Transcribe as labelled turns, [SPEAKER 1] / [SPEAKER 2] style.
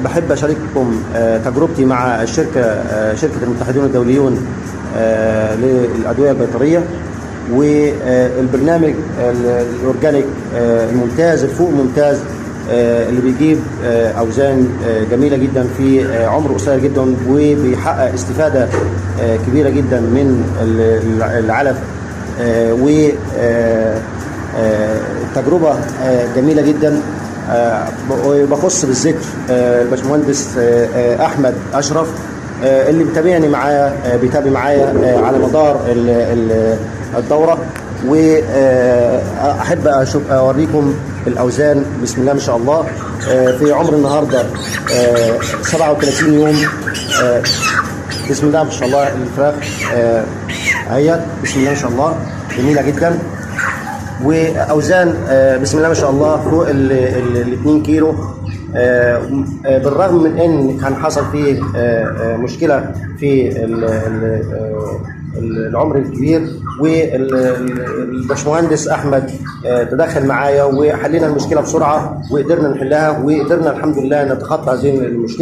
[SPEAKER 1] بحب أشارككم تجربتي مع شركة المتحدون الدوليون للأدوية البيطرية، والبرنامج الأورجانيك الممتاز الفوق ممتاز اللي بيجيب أوزان جميلة جدا في عمر قصير جدا، وبيحقق استفادة كبيرة جدا من العلف، وتجربة جميلة جدا. وبخص بالذكر الباشمهندس احمد اشرف اللي بيتابع معايا على مدار الدوره، واحب اوريكم الاوزان. بسم الله ما شاء الله، في عمر النهارده 37 يوم. بسم الله ما شاء الله الفراخ اهي، بسم الله ما شاء الله جميله جدا، واوزان بسم الله ما شاء الله فوق ال 2 كيلو. بالرغم من ان كان حصل فيه مشكله في العمر الكبير، والباشمهندس احمد تدخل معايا وحلينا المشكله بسرعه، وقدرنا نحلها، وقدرنا الحمد لله نتخطى هذه المشكله.